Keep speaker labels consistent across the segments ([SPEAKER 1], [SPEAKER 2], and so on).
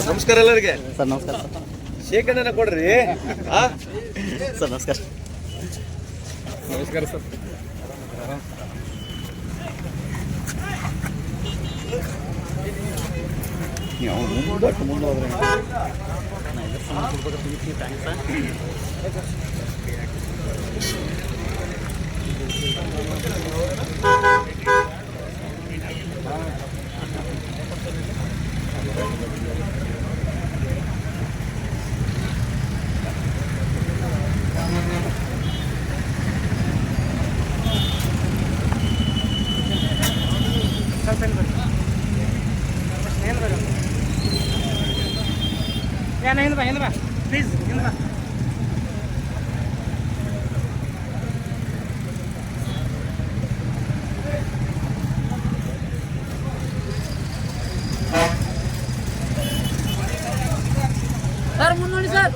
[SPEAKER 1] ನಮಸ್ಕಾರ ಎಲ್ಲರಿಗೆ.
[SPEAKER 2] ಸರ್ ನಮಸ್ಕಾರ.
[SPEAKER 1] ಶೇಖಂಡನ ಕೊಡ್ರಿ.
[SPEAKER 2] ಸರ್ ನಮಸ್ಕಾರ.
[SPEAKER 1] ನಮಸ್ಕಾರ ಸರ್.
[SPEAKER 3] ಹಿಂದೆ ಬಾ ಪ್ಲೀಸ್ ಹಿಂದೆ ಬಾ. ಸರ್ ಮುಂದೆ ನೋಡಿ ಸರ್.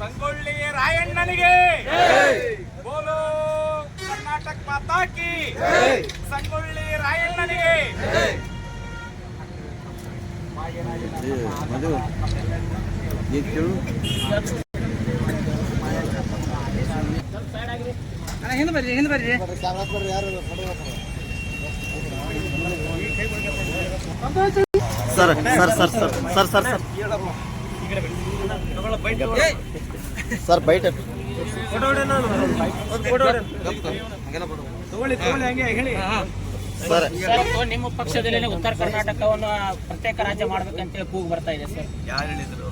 [SPEAKER 4] ಸಂಗೊಳ್ಳಿ ರಾಯಣ್ಣನಿಗೆ ಬೋಲೋ ಕರ್ನಾಟಕ ಮಾತಾ ಕಿ. ಸಂಗೊಳ್ಳಿ ರಾಯಣ್ಣನಿಗೆ.
[SPEAKER 3] ಹಿಂದೆ ಬರ್ರಿ ಹಿಂದೆ ಬರ್ರಿ.
[SPEAKER 2] Sir sir sir sir sir sir sir sir byte
[SPEAKER 3] sir ನಿಮ್ಮ ಪಕ್ಷದಲ್ಲಿ ಉತ್ತರ ಕರ್ನಾಟಕವನ್ನು ಪ್ರತ್ಯೇಕ ರಾಜ್ಯ ಮಾಡ್ಬೇಕಂತ ಕೂಗು ಬರ್ತಾ ಇದೆ ಸರ್.
[SPEAKER 1] ಯಾರು ಹೇಳಿದ್ರು?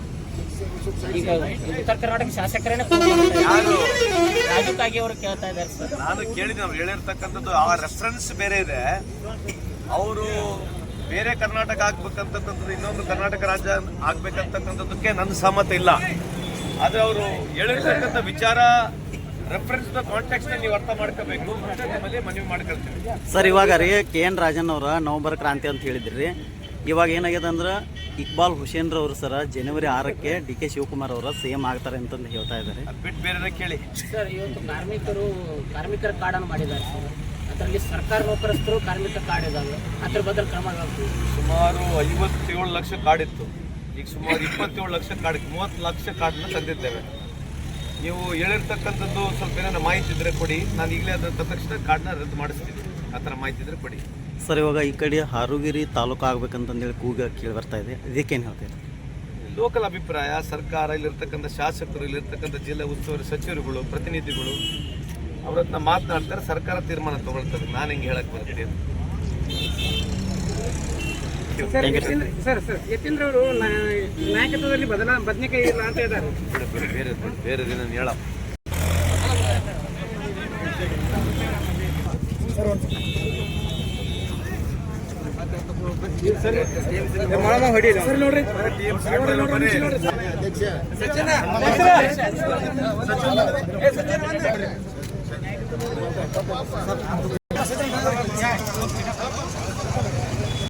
[SPEAKER 3] ಈಗ ಉತ್ತರ ಕರ್ನಾಟಕ ಶಾಸಕರೇನೆ ರಾಜು ಕಾಗೆ ಅವರು ಕೇಳ್ತಾ ಇದ್ದಾರೆ ಸರ್.
[SPEAKER 1] ನಾನು ಕೇಳಿದ್ದೆ, ಅವ್ರು ಹೇಳಿರ್ತಕ್ಕಂಥದ್ದು ಆ ರೆಫರೆನ್ಸ್ ಬೇರೆ ಇದೆ. ಅವರು ಬೇರೆ ಕರ್ನಾಟಕ ಆಗ್ಬೇಕಂತಕ್ಕಂಥದ್ದು, ಇನ್ನೊಂದು ಕರ್ನಾಟಕ ರಾಜ್ಯ ಆಗ್ಬೇಕಂತಕ್ಕಂಥದ್ದಕ್ಕೆ ನನ್ನ ಸಹಮತ ಇಲ್ಲ. ಆದ್ರೆ ಅವರು ಹೇಳಿರ್ತಕ್ಕಂಥ ವಿಚಾರ ರೆಫರೆನ್ಸ್ ಕಾಂಟ್ಯಾಕ್ಟ್ ನೀವು ಅರ್ಥ ಮಾಡ್ಕೋಬೇಕು. ನಿಮ್ಮಲ್ಲಿ ಮನವಿ ಮಾಡ್ಕೊಳ್ತೀವಿ
[SPEAKER 2] ಸರ್. ಇವಾಗ ರೀ KN ರಾಜನ್ ಅವರ ನವಂಬರ್ ಕ್ರಾಂತಿ ಅಂತ ಹೇಳಿದ್ರಿ. ಇವಾಗ ಏನಾಗಿದೆ ಅಂದ್ರೆ ಇಕ್ಬಾಲ್ ಹುಸೇನ್ ರವರು ಸರ್ ಜನವರಿ 6ಕ್ಕೆ DK ಶಿವಕುಮಾರ್ ಅವರ CM ಆಗ್ತಾರೆ ಅಂತಂದು ಹೇಳ್ತಾ ಇದ್ದಾರೆ.
[SPEAKER 1] ಬಿಟ್ಟು ಬೇರೆ ಕೇಳಿ
[SPEAKER 3] ಸರ್. ಇವತ್ತು ಕಾರ್ಮಿಕರ ಕಾರ್ಡನ್ನು ಮಾಡಿದ್ದಾರೆ ಸರ್. ಅದರಲ್ಲಿ ಸರ್ಕಾರ ನೌಕರಸ್ಥರು ಕಾರ್ಮಿಕ ಕಾರ್ಡ್ ಇದ್ದಾವೆ. ಅದ್ರ ಬದಲು ಕ್ರಮ
[SPEAKER 1] ಸುಮಾರು 57 ಲಕ್ಷ ಕಾರ್ಡ್ ಇತ್ತು. ಈಗ ಸುಮಾರು 27 ಲಕ್ಷ ಕಾರ್ಡ್, 30 ಲಕ್ಷ ಕಾರ್ಡ್ನ ತಂದಿದ್ದೇವೆ. ನೀವು ಹೇಳಿರ್ತಕ್ಕಂಥದ್ದು ಸ್ವಲ್ಪ ಏನಾರ ಮಾಹಿತಿ ಇದ್ರೆ ಕೊಡಿ. ನಾನು ಈಗಲೇ ಅದರ ತಕ್ಷಣ ಕಾರ್ಡ್ನ ರದ್ದು ಮಾಡಿಸ್ತೀನಿ. ಆ ಥರ ಮಾಹಿತಿ ಇದ್ರೆ ಕೊಡಿ
[SPEAKER 2] ಸರ್. ಇವಾಗ ಈ ಕಡೆ ಹಾರುಗಿರಿ ತಾಲೂಕು ಆಗ್ಬೇಕಂತಂದೇಳಿ ಕೂಗ ಕೇಳಿ ಬರ್ತಾ ಇದೆ. ಇದಕ್ಕೇನು ಹೇಳ್ತೀರಿ?
[SPEAKER 1] ಲೋಕಲ್ ಅಭಿಪ್ರಾಯ. ಸರ್ಕಾರ, ಇಲ್ಲಿರ್ತಕ್ಕಂಥ ಶಾಸಕರು, ಇಲ್ಲಿರ್ತಕ್ಕಂಥ ಜಿಲ್ಲಾ ಉಸ್ತುವಾರಿ ಸಚಿವರುಗಳು, ಪ್ರತಿನಿಧಿಗಳು ಅವ್ರ ಹತ್ರ ಮಾತನಾಡ್ತಾರೆ. ಸರ್ಕಾರ ತೀರ್ಮಾನ ತಗೊಳ್ತಾರೆ. ನಾನು ಹೆಂಗೆ ಹೇಳಕ್ ಬರ್ತೀನಿ.
[SPEAKER 3] ಸರ್ ಯತೀಂದ್ರ ಅವರು ನಾಯಕತ್ವದಲ್ಲಿ ಬದನೆಕಾಯಿ ಇಲ್ಲ ಅಂತ ಇದ್ದಾರೆ.
[SPEAKER 1] ಬೇರೆ ದಿನ ಹೇಳ.
[SPEAKER 3] ಸರ್ ನೋಡ್ರಿ ಸಚಿನ